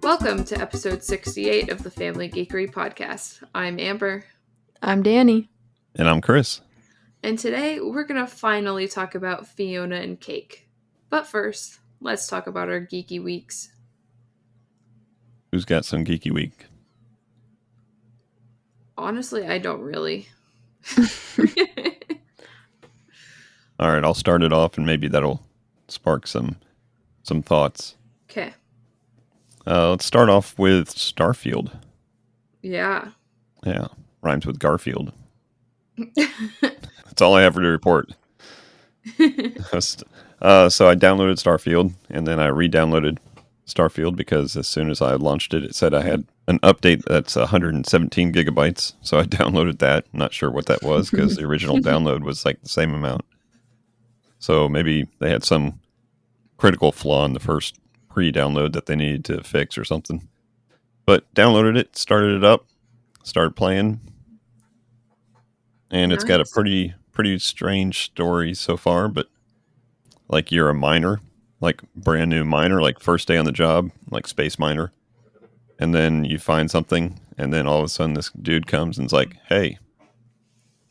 Welcome to episode 68 of the Family Geekery podcast. I'm Amber. I'm Danny. And I'm Chris. And today we're going to finally talk about Fionna and Cake. But first, let's talk about our geeky weeks. Who's got some geeky week? Honestly, I don't really. All right, I'll start it off and maybe that'll spark some thoughts. Okay. Let's start off with Starfield. Yeah. Yeah, rhymes with Garfield. That's all I have to report. So I downloaded Starfield, and then I re-downloaded Starfield because as soon as I launched it, it said I had an update that's 117 gigabytes. So I downloaded that. Not sure what that was because the original download was like the same amount. So maybe they had some critical flaw in the first pre-download that they needed to fix or something. But downloaded it, started it up, started playing, and it's got a pretty strange story so far. But like you're a miner, like brand new miner, like first day on the job, like space miner, and then you find something, and then all of a sudden this dude comes and's like, "Hey,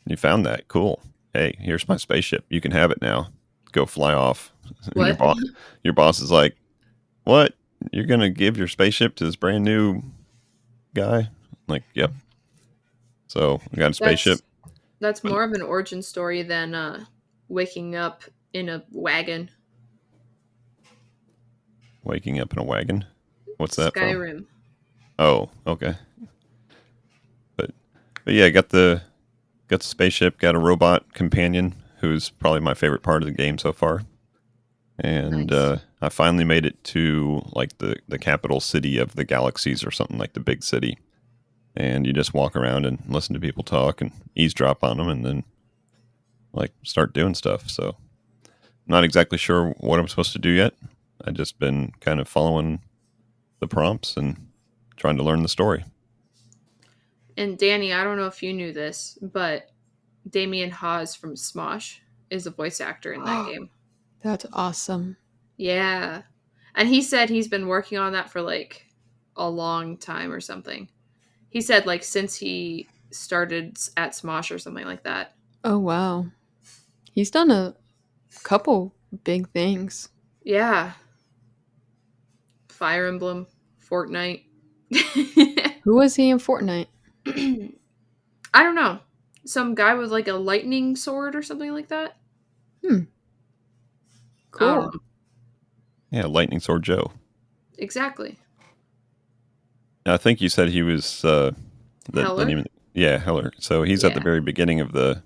you found that? Cool. Hey, here's my spaceship. You can have it now. Go fly off." What? Your boss is like, "What? You're going to give your spaceship to this brand new guy?" I'm like, "Yep." So we got a spaceship. That's more of an origin story than waking up in a wagon. Waking up in a wagon? What's that Skyrim. from? Oh, okay. But yeah, got the spaceship, got a robot companion who's probably my favorite part of the game so far. And Nice. I finally made it to like the capital city of the galaxies or something, like the big city. And you just walk around and listen to people talk and eavesdrop on them and then like start doing stuff. So I'm not exactly sure what I'm supposed to do yet. I've just been kind of following the prompts and trying to learn the story. And Danny, I don't know if you knew this, but Damien Hawes from Smosh is a voice actor in that game. That's awesome. Yeah. And he said he's been working on that for like a long time or something. He said like since he started at Smosh or something like that. Oh, wow. He's done a couple big things. Yeah. Fire Emblem, Fortnite. Who was he in Fortnite? I don't know. Some guy with like a lightning sword or something like that. Cool. Yeah, Lightning Sword Joe. Exactly. I think you said he was Heller? Heller. So he's at the Yeah. very beginning of the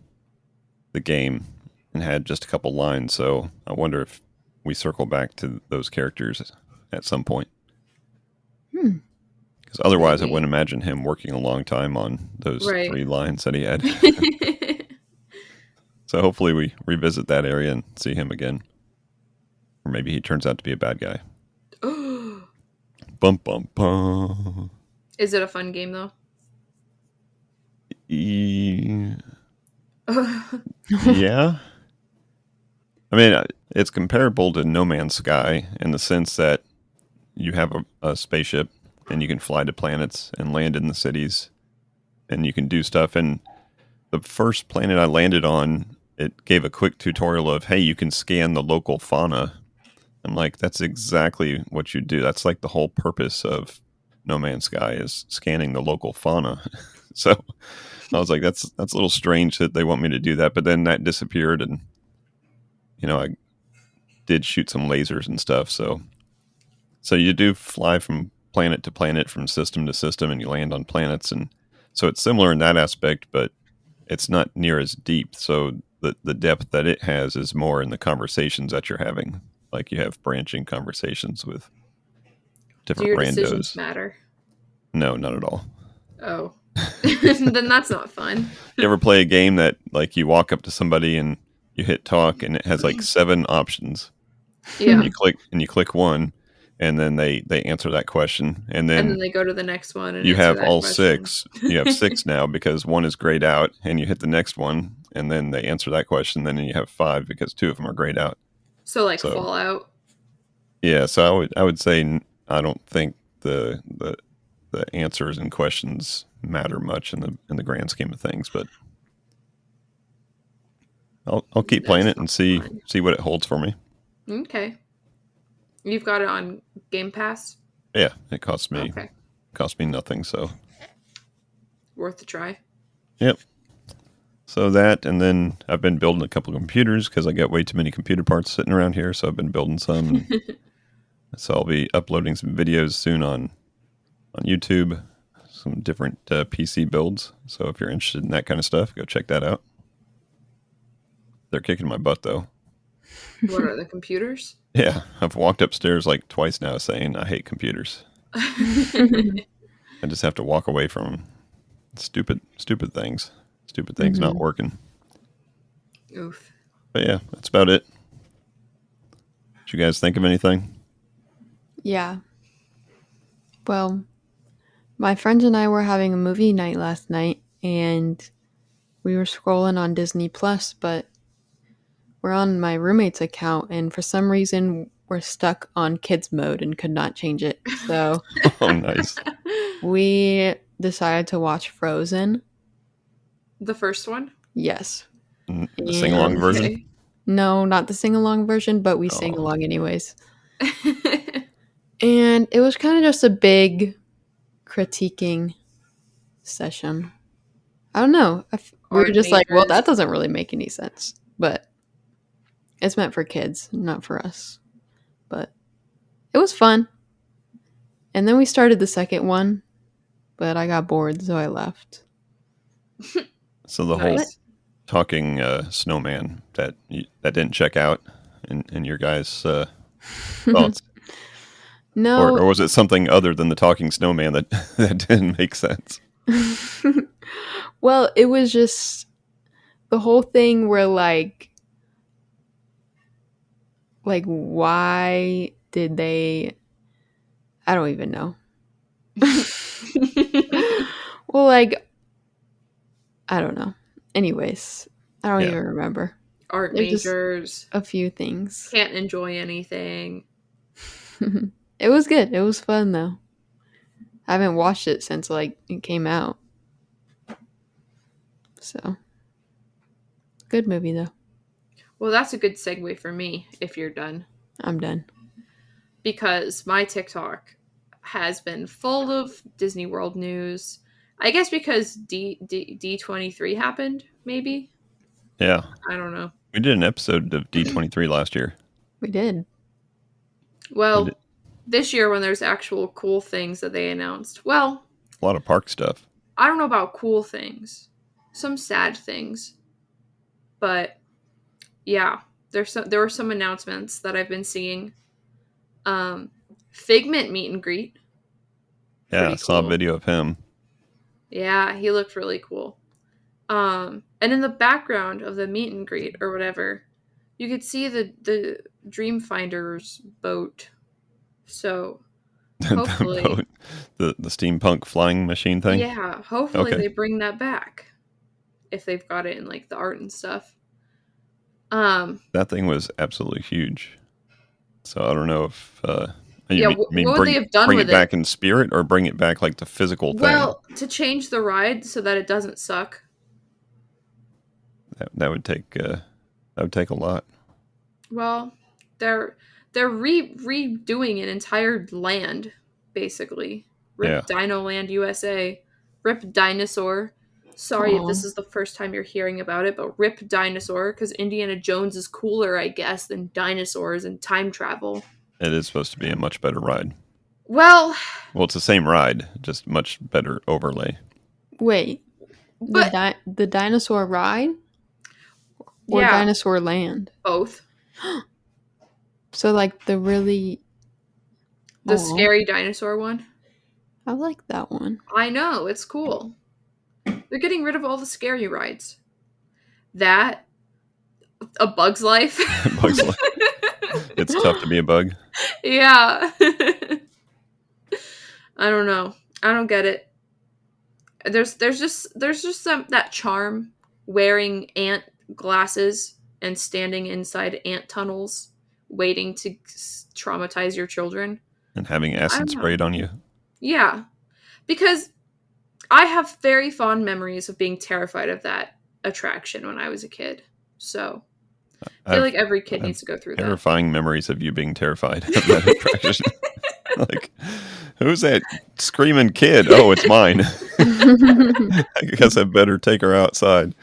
game and had just a couple lines. So I wonder if we circle back to those characters at some point. Because otherwise, Maybe. I wouldn't imagine him working a long time on those Right. 3 lines that he had. So hopefully we revisit that area and see him again. Or maybe he turns out to be a bad guy. Bum, bum, bum. Is it a fun game though? Yeah. I mean, it's comparable to No Man's Sky in the sense that you have a spaceship and you can fly to planets and land in the cities and you can do stuff. And the first planet I landed on, it gave a quick tutorial of, hey, you can scan the local fauna. I'm like, that's exactly what you do. That's like the whole purpose of No Man's Sky is scanning the local fauna. So I was like, that's a little strange that they want me to do that. But then that disappeared and, I did shoot some lasers and stuff. So you do fly from planet to planet, from system to system, and you land on planets. And so it's similar in that aspect, but it's not near as deep. So the depth that it has is more in the conversations that you're having. Like you have branching conversations with Do different your decisions randos. matter? No, not at all. Oh. Then that's not fun. You ever play a game that like you walk up to somebody and you hit talk and it has like 7 options? Yeah. And you click one and then they answer that question and then they go to the next one and you answer have that all question. 6. You have 6 now because 1 is grayed out and you hit the next one and then they answer that question. Then you have 5 because 2 of them are grayed out. So like Fallout. Yeah, so I would say I don't think the answers and questions matter much in the grand scheme of things, but I'll keep playing it and see what it holds for me. Okay. You've got it on Game Pass? Yeah, it costs me nothing, so Worth a try. Yep. So that, and then I've been building a couple of computers because I got way too many computer parts sitting around here, so I've been building some. So I'll be uploading some videos soon on YouTube, some different PC builds. So if you're interested in that kind of stuff, go check that out. They're kicking my butt, though. What are the computers? Yeah, I've walked upstairs like twice now saying I hate computers. I just have to walk away from them. Stupid things. Stupid things not working. Oof. But yeah, that's about it. Did you guys think of anything? Yeah. Well, my friends and I were having a movie night last night, and we were scrolling on Disney Plus, but we're on my roommate's account, and for some reason, we're stuck on kids mode and could not change it. So Oh, nice. we decided to watch Frozen. The first one? Yes. The sing-along version? Okay. No, not the sing-along version, but we sang along anyways. And it was kind of just a big critiquing session. I don't know. We were just like, well, that doesn't really make any sense. But it's meant for kids, not for us. But it was fun. And then we started the second one, but I got bored, so I left. So the whole talking snowman that didn't check out in your guys' thoughts? No. Or was it something other than the talking snowman that didn't make sense? Well, it was just the whole thing where like why did they, I don't even know. Well, like, I don't know. Anyways, I don't even remember. Art majors. A few things. Can't enjoy anything. It was good. It was fun, though. I haven't watched it since, like, it came out. So, good movie, though. Well, that's a good segue for me, if you're done. I'm done. Because my TikTok has been full of Disney World news. I guess because D23 happened, maybe? Yeah. I don't know. We did an episode of D23 last year. We did. Well, this year when there's actual cool things that they announced. Well, a lot of park stuff. I don't know about cool things. Some sad things. But yeah, there were some announcements that I've been seeing. Figment meet and greet. Yeah, I saw a video of him. Yeah, he looked really cool. And in the background of the meet and greet or whatever, you could see the Dreamfinder's boat. So hopefully the steampunk flying machine thing. Yeah, hopefully they bring that back if they've got it in like the art and stuff. That thing was absolutely huge. So I don't know if what would they have done bring with it back in spirit or bring it back like the physical thing? Well, to change the ride so that it doesn't suck. That would take a lot. Well, they're redoing an entire land, basically. Rip Dino Land USA. Rip Dinosaur. Sorry if this is the first time you're hearing about it, but Rip Dinosaur, because Indiana Jones is cooler, I guess, than dinosaurs and time travel. It is supposed to be a much better ride. Well, it's the same ride, just much better overlay. Wait, but the dinosaur ride? Or Dinosaur Land? Both. So, like, the scary dinosaur one? I like that one. I know, it's cool. They're getting rid of all the scary rides. That, A Bug's Life. Bug's Life. It's tough to be a bug. Yeah. I don't know. I don't get it. There's just that charm wearing ant glasses and standing inside ant tunnels waiting to traumatize your children. And having acid sprayed on you. Yeah. Because I have very fond memories of being terrified of that attraction when I was a kid. So I feel like every kid needs to go through terrifying memories of you being terrified of that attraction. Like, who's that screaming kid? Oh, it's mine. I guess I better take her outside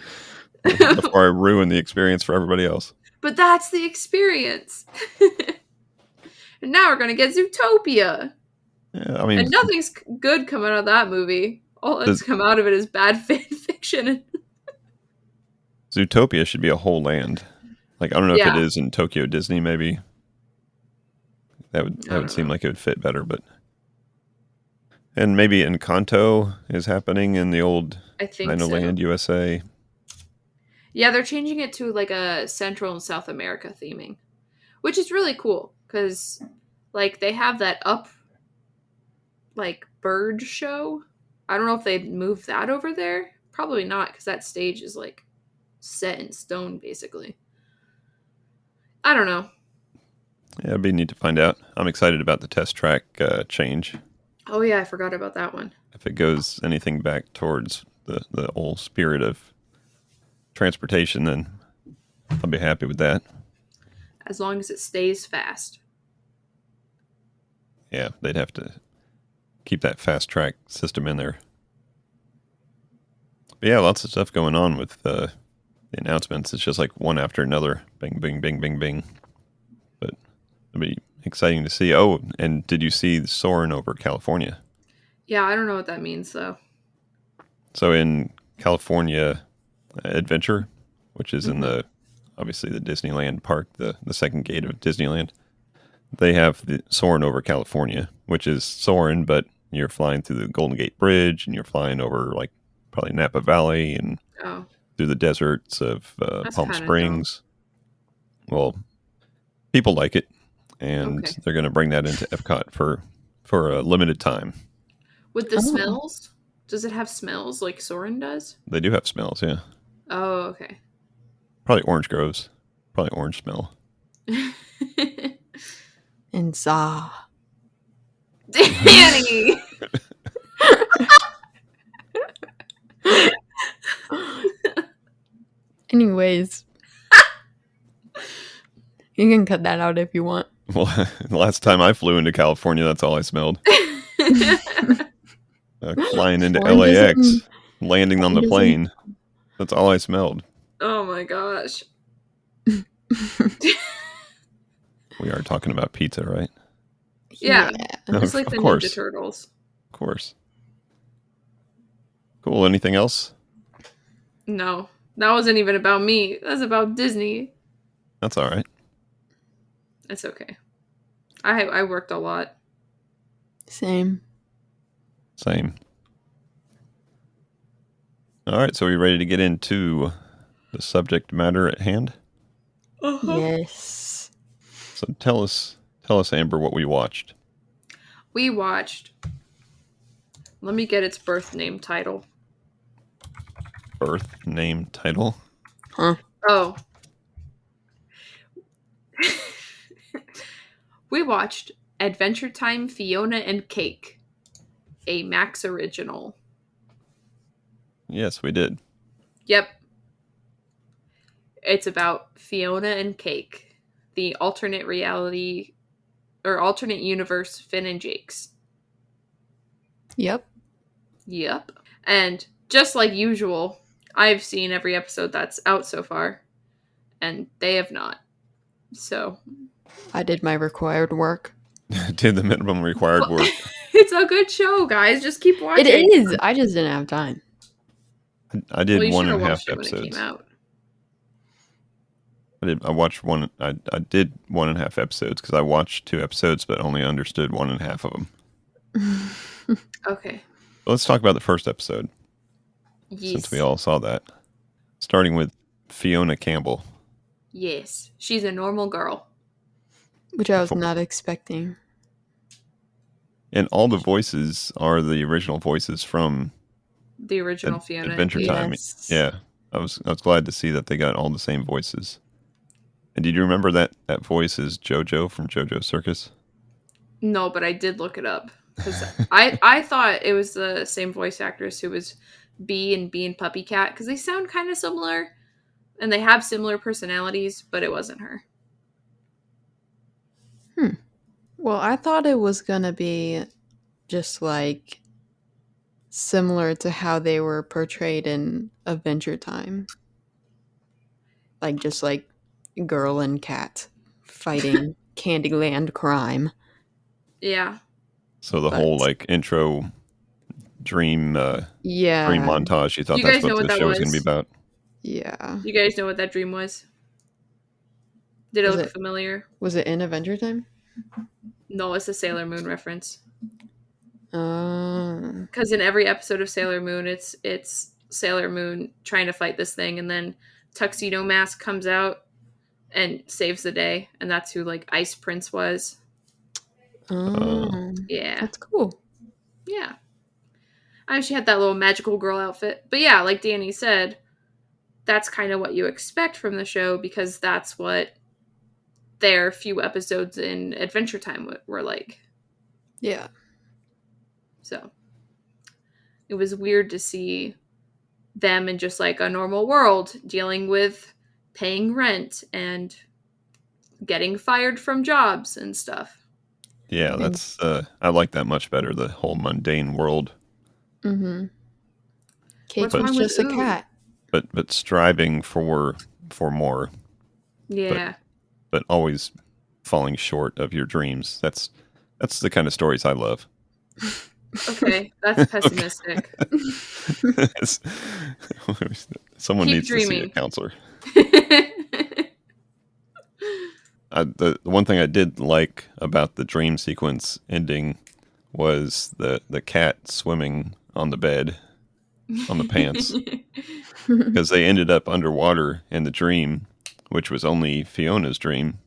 before I ruin the experience for everybody else. But that's the experience. And now we're going to get Zootopia. Yeah, I mean, and nothing's good coming out of that movie. All that's come out of it is bad fan fiction. Zootopia should be a whole land. Like, I don't know if it is in Tokyo Disney, maybe. That would seem like it would fit better, but... And maybe Encanto is happening in the old Dino Land, USA. Yeah, they're changing it to like a Central and South America theming, which is really cool because, like, they have that Up, like, bird show. I don't know if they'd move that over there. Probably not, because that stage is like set in stone, basically. I don't know. Yeah, it'd be neat to find out. I'm excited about the test track change. Oh yeah, I forgot about that one. If it goes anything back towards the old spirit of transportation, then I'll be happy with that. As long as it stays fast. Yeah, they'd have to keep that fast track system in there. But yeah, lots of stuff going on with the announcements. It's just like one after another. Bing, bing, bing, bing, bing. But it'll be exciting to see. Oh, and did you see Soarin' over California? Yeah, I don't know what that means, though. So in California Adventure, which is in obviously the Disneyland park, the second gate of Disneyland, they have the Soarin' over California, which is Soarin', but you're flying through the Golden Gate Bridge, and you're flying over, like, probably Napa Valley and through the deserts of Palm Springs. Dumb. Well, people like it, and they're going to bring that into Epcot for a limited time. With the smells? Does it have smells like Soarin' does? They do have smells, yeah. Oh, okay. Probably orange groves. Probably orange smell. And za. Danny! Anyways. You can cut that out if you want. Well, the last time I flew into California, that's all I smelled. Flying into LAX, landing on the plane. That's all I smelled. Oh my gosh. We are talking about pizza, right? Yeah. It's like the Ninja Turtles. Of course. Cool. Anything else? No. That wasn't even about me. That's about Disney. That's all right. It's okay. I worked a lot. Same. All right, so are you ready to get into the subject matter at hand? Yes. So tell us, Amber, what we watched. We watched. Let me get its birth name title. Birth name title? Huh? Oh. We watched Adventure Time Fionna and Cake, a Max original. Yes, we did. Yep. It's about Fionna and Cake, the alternate reality or alternate universe Finn and Jake's. Yep. And just like usual, I've seen every episode that's out so far, and they have not. So I did my required work. Did the minimum required work. It's a good show, guys. Just keep watching. It is. I just didn't have time. I did 1.5 episodes. When it came out. I watched one. I did 1.5 episodes because I watched 2 episodes, but only understood 1.5 of them. Okay. Let's talk about the first episode. Yes. Since we all saw that. Starting with Fionna Campbell. Yes. She's a normal girl. Which I was not expecting. And all the voices are the original voices from the original Fionna Adventure Time. Yes. Yeah. I was glad to see that they got all the same voices. And did you remember that voice is JoJo from JoJo Circus? No, but I did look it up. Because I thought it was the same voice actress who was Bee and Puppy Cat, because they sound kind of similar and they have similar personalities, but it wasn't her. Well, I thought it was gonna be just like similar to how they were portrayed in Adventure Time. Like just like girl and cat fighting Candyland crime. Yeah. So the But- whole like intro dream dream Yeah. montage, you thought You that's guys know what what the that show was going to be was? about? Yeah. You guys know what that dream was? Did it Was look it- familiar? Was it in Adventure Time? No, it's a Sailor Moon reference. Uh, Because in every episode of Sailor Moon, it's Sailor Moon trying to fight this thing, and then Tuxedo Mask comes out and saves the day, and that's who like Ice Prince was. Yeah, That's cool. yeah. She had that little magical girl outfit, but yeah, like Danny said, that's kind of what you expect from the show, because that's what their few episodes in Adventure Time were like. Yeah. So it was weird to see them in just like a normal world dealing with paying rent and getting fired from jobs and stuff. Yeah, that's I like that much better. The whole mundane world. Mm-hmm. Cake What's was wrong with just a Ooh? cat. But striving for more, Yeah. but always falling short of your dreams. That's the kind of stories I love. Okay, that's pessimistic. Someone Keep needs to see a dreaming. counselor. The one thing I did like about the dream sequence ending was the cat swimming on the bed, on the pants, because they ended up underwater in the dream, which was only Fiona's dream.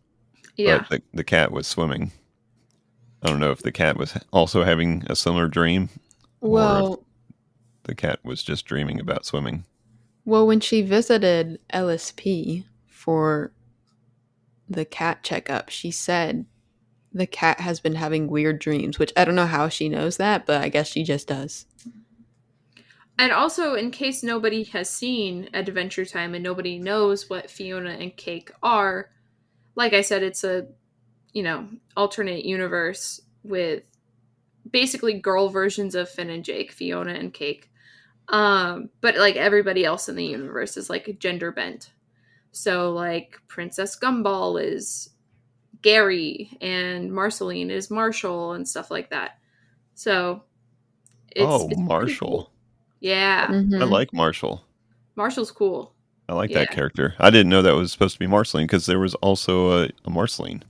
Yeah. But the cat was swimming. I don't know if the cat was also having a similar dream, or if Well, the cat was just dreaming about swimming. well, when she visited LSP for the cat checkup, she said the cat has been having weird dreams, which I don't know how she knows that, but I guess she just does. And also, in case nobody has seen Adventure Time and nobody knows what Fionna and Cake are, like I said, it's a, alternate universe with basically girl versions of Finn and Jake, Fionna and Cake. But like everybody else in the universe is like gender bent. So like Princess Gumball is Gary and Marceline is Marshall and stuff like that. So it's pretty Marshall. cool. Yeah. I like Marshall. Marshall's cool. I like that character. I didn't know that was supposed to be Marceline, because there was also a Marceline.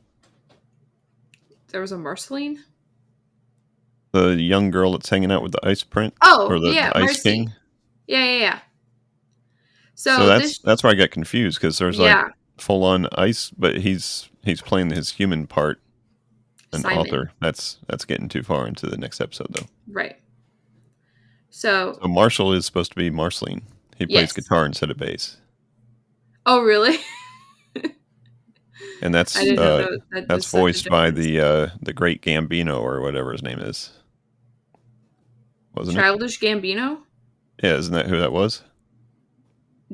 There was a Marceline? The young girl that's hanging out with the Ice Prince. Oh, or the Ice Marcy. King. Yeah. So that's where I got confused, because there's like full on ice, but he's playing his human part, an Simon. author. That's getting too far into the next episode, though. Right. So Marshall is supposed to be Marceline. He plays guitar instead of bass. Oh, really? And that's I didn't know that's voiced by the great Gambino, or whatever his name is. Wasn't Childish Gambino? Yeah, isn't that who that was?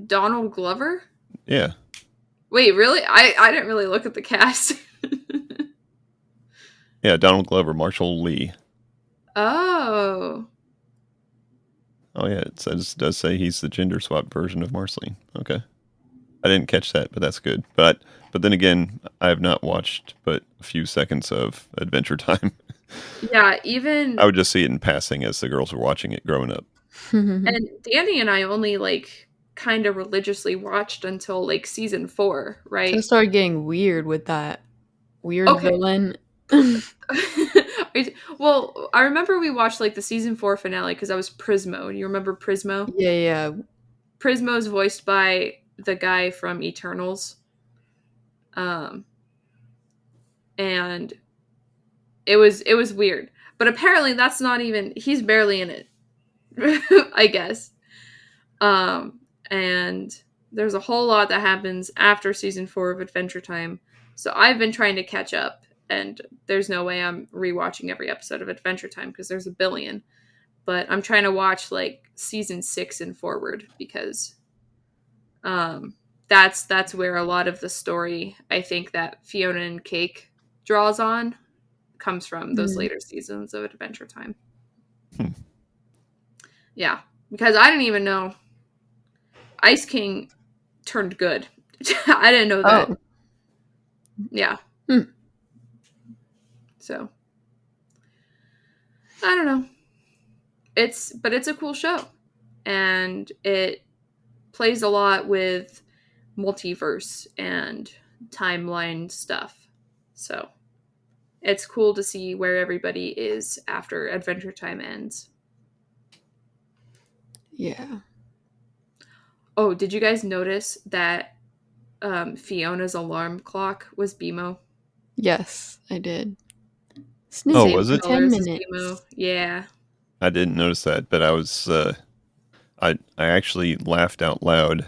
Donald Glover? Yeah. Wait, really? I didn't really look at the cast. Yeah, Donald Glover, Marshall Lee. Oh. Oh yeah, it does say he's the gender swap version of Marceline. Okay. I didn't catch that, but that's good. But then again, I have not watched but a few seconds of Adventure Time. Yeah, even I would just see it in passing as the girls were watching it growing up. And Danny and I only like kind of religiously watched until like season 4, right? It started getting weird with that weird villain. Well, I remember we watched like the season 4 finale because I was Prismo. Do you remember Prismo? Yeah. Prismo's voiced by the guy from Eternals. And it was weird. But apparently that's not even, he's barely in it. I guess. And there's a whole lot that happens after season 4 of Adventure Time. So I've been trying to catch up, and there's no way I'm rewatching every episode of Adventure Time because there's a billion. But I'm trying to watch like season 6 and forward because that's where a lot of the story I think that Fionna and Cake draws on comes from those later seasons of Adventure Time. Yeah, because I didn't even know Ice King turned good. I didn't know that. Oh. Yeah. So I don't know. It's a cool show, and it plays a lot with multiverse and timeline stuff. So it's cool to see where everybody is after Adventure Time ends. Yeah. Oh, did you guys notice that Fiona's alarm clock was BMO? Yes, I did. Oh, was it? 10 minutes. BMO. Yeah. I didn't notice that, but I was I actually laughed out loud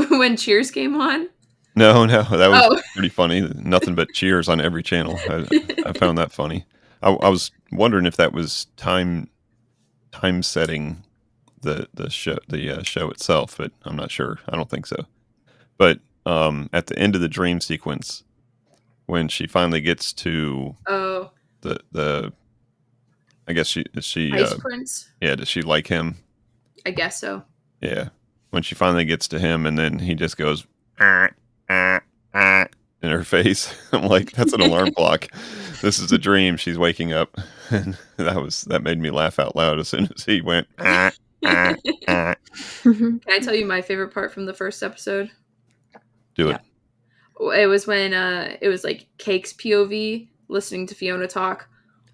when Cheers came on. No, that was pretty funny. Nothing but Cheers on every channel. I found that funny. I was wondering if that was time setting the show itself, but I'm not sure. I don't think so. But at the end of the dream sequence, when she finally gets to the I guess she Ice Prince. Yeah, does she like him? I guess so. Yeah, when she finally gets to him, and then he just goes in her face. I'm like, that's an alarm clock. This is a dream. She's waking up, and that made me laugh out loud as soon as he went. Can I tell you my favorite part from the first episode? Do it. It was when it was like Cake's POV listening to Fionna talk.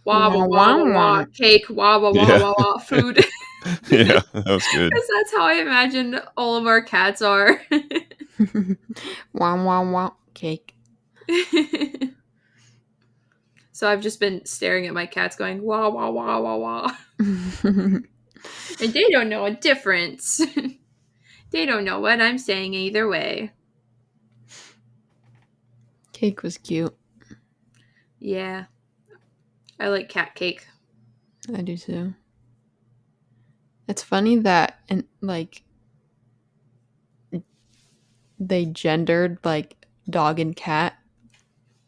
Wah wah wah wah wah. Cake. Wah wah wah wah wah. Food. Yeah, that was good. Because that's how I imagine all of our cats are. Wah wah wah. Cake. So I've just been staring at my cats going wah wah wah wah wah. And they don't know a difference. They don't know what I'm saying either way. Cake was cute. Yeah. I like cat cake. I do too. It's funny that they gendered like dog and cat.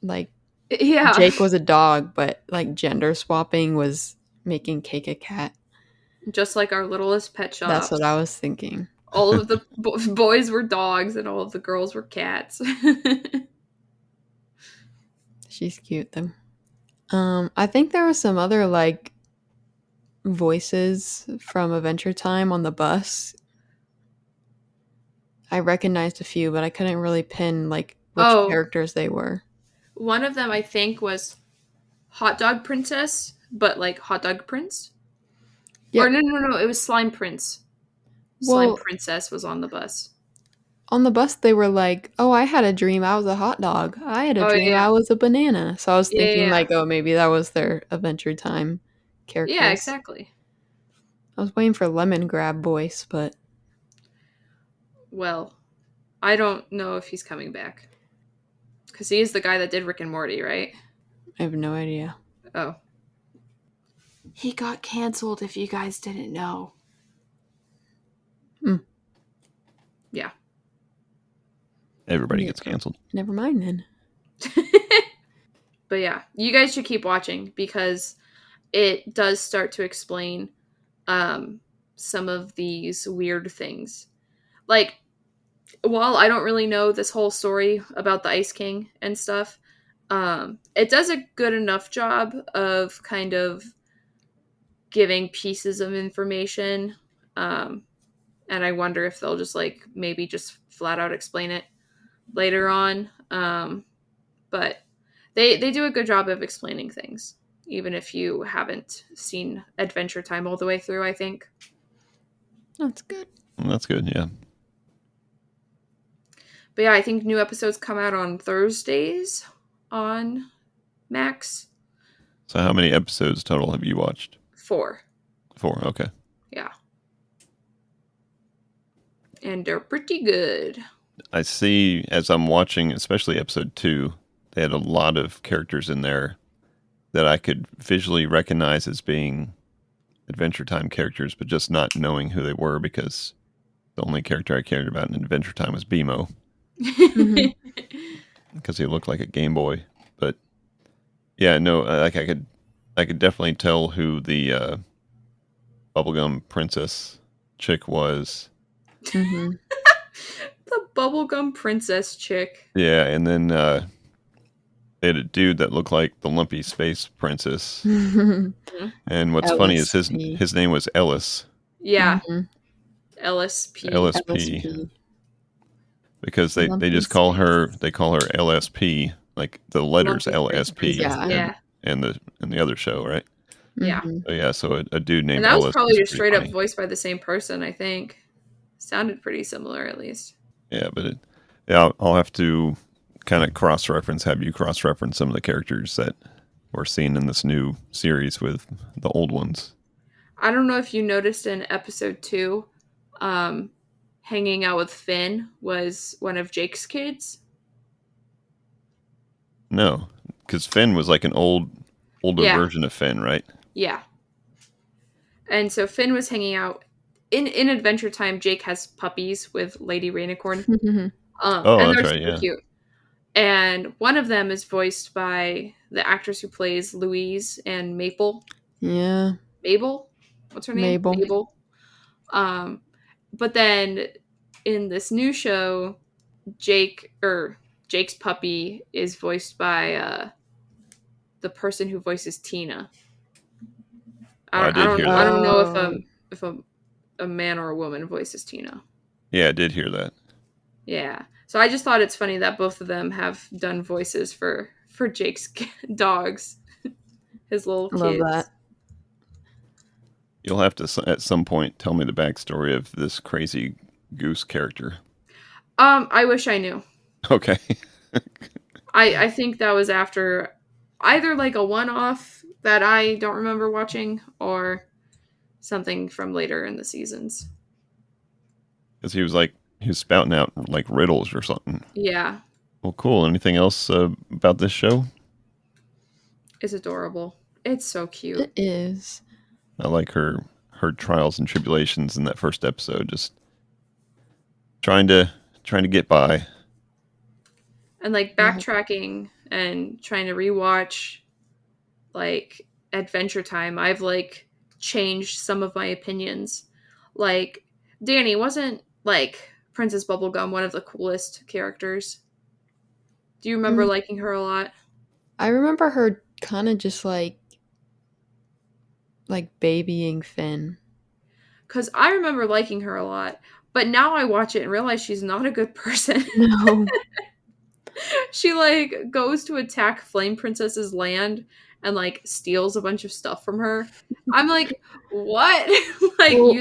Like yeah. Jake was a dog, but like gender swapping was making Cake a cat. Just like our littlest pet shop. That's what I was thinking. All of the boys were dogs and all of the girls were cats. She's cute though. I think there were some other like voices from Adventure Time on the bus. I recognized a few, but I couldn't really pin like which characters they were. One of them I think was Hot Dog Princess, but like Hot Dog Prince. Yep. Or no, it was Slime Prince. Slime Princess was on the bus. On the bus, they were like, "Oh, I had a dream I was a hot dog. I had a dream I was a banana." So I was thinking, like, oh, maybe that was their Adventure Time characters. Yeah, exactly. I was waiting for Lemon Grab voice, but... Well, I don't know if he's coming back. Because he is the guy that did Rick and Morty, right? I have no idea. Oh. He got canceled, if you guys didn't know. Yeah. Everybody gets canceled. Never mind then. But yeah, you guys should keep watching because it does start to explain some of these weird things. Like, while I don't really know this whole story about the Ice King and stuff, it does a good enough job of kind of giving pieces of information. And I wonder if they'll just like maybe just flat out explain it later on. But they do a good job of explaining things, even if you haven't seen Adventure Time all the way through, I think. That's good. That's good, yeah. But yeah, I think new episodes come out on Thursdays on Max. So how many episodes total have you watched? 4. 4, okay. Yeah. And they're pretty good. I see as I'm watching, especially episode 2, they had a lot of characters in there that I could visually recognize as being Adventure Time characters, but just not knowing who they were because the only character I cared about in Adventure Time was BMO. Because he looked like a Game Boy. But yeah, no, like I could definitely tell who the bubblegum princess chick was. The bubblegum princess chick. Yeah, and then they had a dude that looked like the lumpy space princess. And what's funny is his name was Ellis. Yeah. LSP. LSP. Because they just call her LSP, like the letters LSP. Yeah. And the other show, right? Yeah. So yeah, so a dude named and that Ellis was probably just straight funny. up voiced by the same person, I think. Sounded pretty similar, at least. Yeah, but I'll have to kind of have you cross-reference some of the characters that we're seeing in this new series with the old ones. I don't know if you noticed in episode 2, hanging out with Finn was one of Jake's kids. No, because Finn was like an older version of Finn, right? Yeah. And so Finn was hanging out in Adventure Time. Jake has puppies with Lady Rainicorn. And that's they're right, yeah. cute. And one of them is voiced by the actress who plays Louise and Maple. Yeah. Mabel? What's her name? Mabel. But then in this new show, Jake's puppy is voiced by the person who voices Tina. I don't know if a man or a woman voices Tina. Yeah, I did hear that. Yeah. So I just thought it's funny that both of them have done voices for Jake's dogs. His little kids. Love that. You'll have to at some point tell me the backstory of this crazy goose character. I wish I knew. Okay. I think that was after either like a one-off that I don't remember watching or something from later in the seasons. Because he was spouting out like riddles or something. Yeah. Well, cool. Anything else about this show? It's adorable. It's so cute. It is. I like her trials and tribulations in that first episode, just trying to get by. And like backtracking and trying to rewatch like Adventure Time, I've like changed some of my opinions. Like Danny, wasn't like Princess Bubblegum one of the coolest characters? Do you remember liking her a lot? I remember her kind of just like babying Finn. Because I remember liking her a lot, but now I watch it and realize she's not a good person. No. She like goes to attack Flame Princess's land and like steals a bunch of stuff from her. I'm like, what? I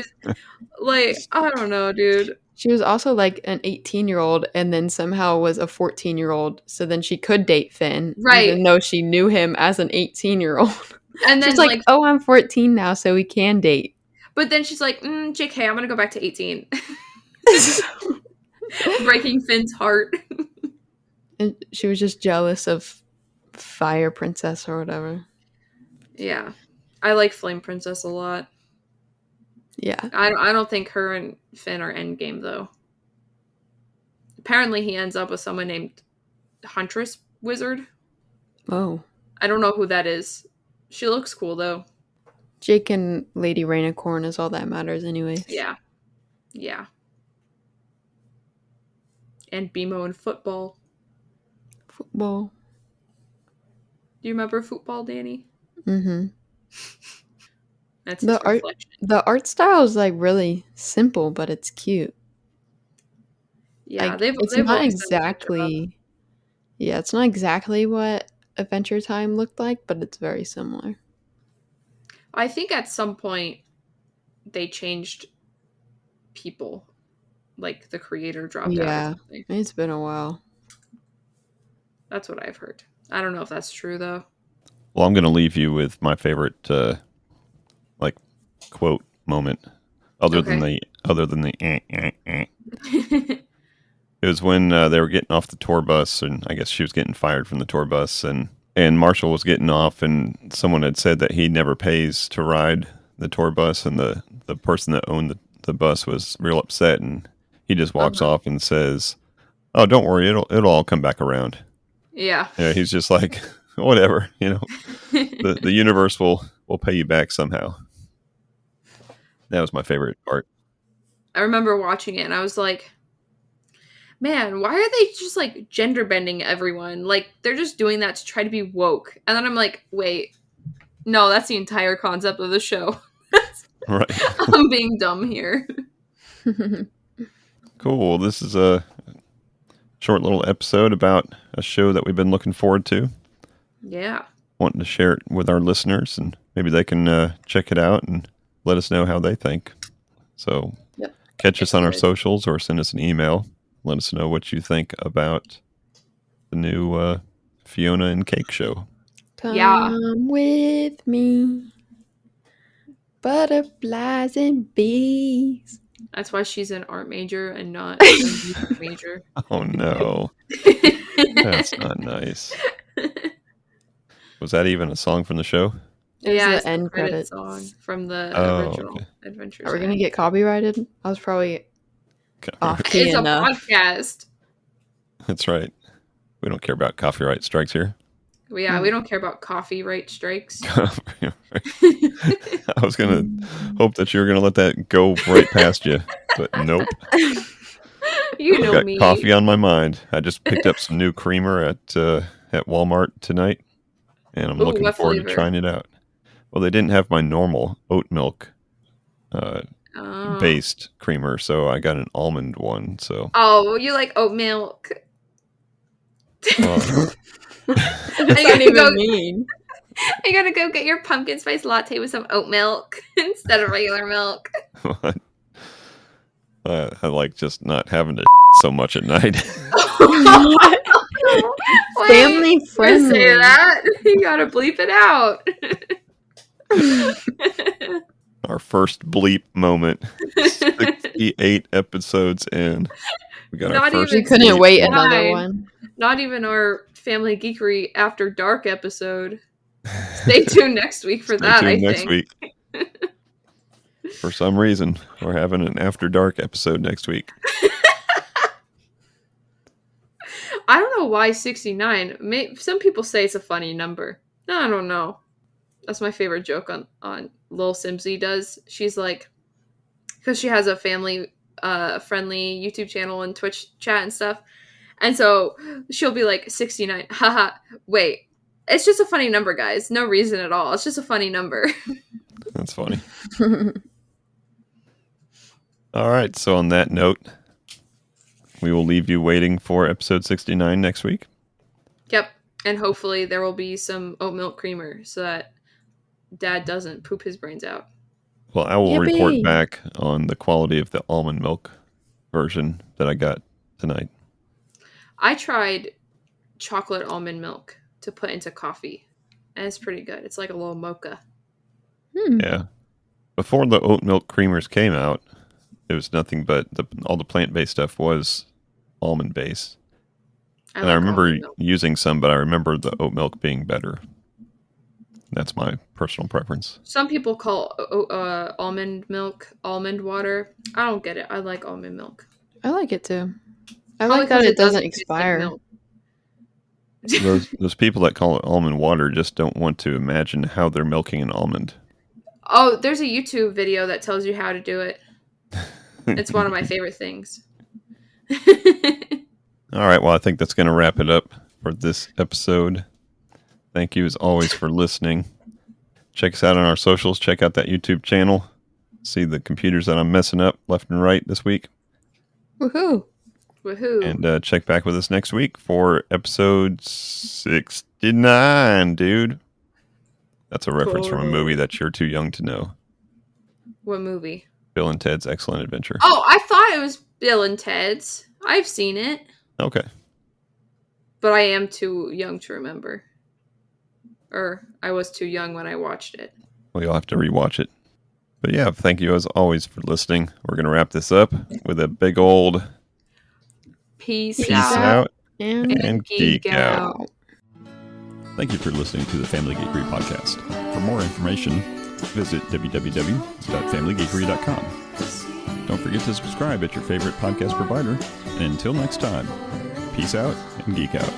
don't know, dude. She was also like an 18-year-old and then somehow was a 14-year-old, so then she could date Finn, right? Even though she knew him as an 18-year-old. And then she's like, oh, I'm 14 now, so we can date. But then she's like, JK, I'm gonna go back to 18. Breaking Finn's heart. And she was just jealous of Fire Princess or whatever. Yeah. I like Flame Princess a lot. Yeah. I don't think her and Finn are endgame, though. Apparently he ends up with someone named Huntress Wizard. Oh. I don't know who that is. She looks cool, though. Jake and Lady Rainicorn is all that matters anyways. Yeah. Yeah. And BMO and football. Football. Do you remember football, Danny? Mm-hmm. That's his reflection. The art style is like really simple, but it's cute. Yeah, like, it's not exactly. Yeah, it's not exactly what Adventure Time looked like, but it's very similar. I think at some point they changed people, like the creator dropped out. Yeah, it's been a while. That's what I've heard. I don't know if that's true though. Well, I'm going to leave you with my favorite, quote moment, other than the. It was when they were getting off the tour bus, and I guess she was getting fired from the tour bus, and Marshall was getting off, and someone had said that he never pays to ride the tour bus, and the person that owned the bus was real upset, and he just walks off and says, "Oh, don't worry, it'll all come back around." Yeah. Yeah, he's just like, whatever, the universe will pay you back somehow. That was my favorite part. I remember watching it, and I was like, man, why are they just like gender bending everyone? Like, they're just doing that to try to be woke. And then I'm like, wait, no, that's the entire concept of the show. Right. I'm being dumb here. Cool. This is a short little episode about a show that we've been looking forward to. Yeah. Wanting to share it with our listeners, and maybe they can check it out and let us know how they think. So catch us on our socials or send us an email. Let us know what you think about the new Fionna and Cake show. Come with me, butterflies and bees. That's why she's an art major and not a music major. Oh no, that's not nice. Was that even a song from the show? Yeah, it's the end credit song from the original Adventures. Are we gonna get copyrighted? I was probably off key It's enough. a podcast. That's right. We don't care about copyright strikes here. Yeah, we don't care about copyright strikes. I was gonna hope that you were gonna let that go right past you, but nope. You know got me. Coffee on my mind. I just picked up some new creamer at Walmart tonight, and I'm looking forward to trying it out. Well, they didn't have my normal oat milk based creamer, so I got an almond one. So you like oat milk? What does that even mean? I gotta go get your pumpkin spice latte with some oat milk instead of regular milk. What? I like just not having to so much at night. Family friendly. Say that. You gotta bleep it out. Our first bleep moment. 68 episodes in. We got our first. You couldn't wait another one. Not even our Family Geekery After Dark episode. Stay tuned next week for that, I think. Next week. For some reason, we're having an After Dark episode next week. I don't know why 69. Some people say it's a funny number. I don't know. That's my favorite joke on Lil Simsy does. She's like, because she has a family friendly YouTube channel and Twitch chat and stuff. And so she'll be like, 69. Haha. Wait. It's just a funny number, guys. No reason at all. It's just a funny number. That's funny. All right. So on that note, we will leave you waiting for episode 69 next week. Yep. And hopefully there will be some oat milk creamer so that Dad doesn't poop his brains out. Well, I will report back on the quality of the almond milk version that I got tonight. I tried chocolate almond milk to put into coffee, and it's pretty good. It's like a little mocha. Yeah. Before the oat milk creamers came out, it was nothing but all the plant-based stuff was almond-based. I remember using some, but I remember the oat milk being better. That's my personal preference. Some people call almond milk almond water. I don't get it. I like almond milk. I like it too. I like that it doesn't expire. Those people that call it almond water just don't want to imagine how they're milking an almond. Oh, there's a YouTube video that tells you how to do it. It's one of my favorite things. All right, well, I think that's going to wrap it up for this episode. Thank you, as always, for listening. Check us out on our socials. Check out that YouTube channel. See the computers that I'm messing up left and right this week. Woohoo! Woohoo! And check back with us next week for episode 69, dude. That's a reference from a movie that you're too young to know. What movie? Bill and Ted's Excellent Adventure. Oh, I thought it was Bill and Ted's. I've seen it. Okay. But I am too young to remember. Or I was too young when I watched it. Well, you'll have to rewatch it. But yeah, thank you as always for listening. We're going to wrap this up with a big old Peace out and geek out. Thank you for listening to the Family Geekery podcast. For more information, visit www.familygeekery.com. Don't forget to subscribe at your favorite podcast provider. And until next time, peace out and geek out.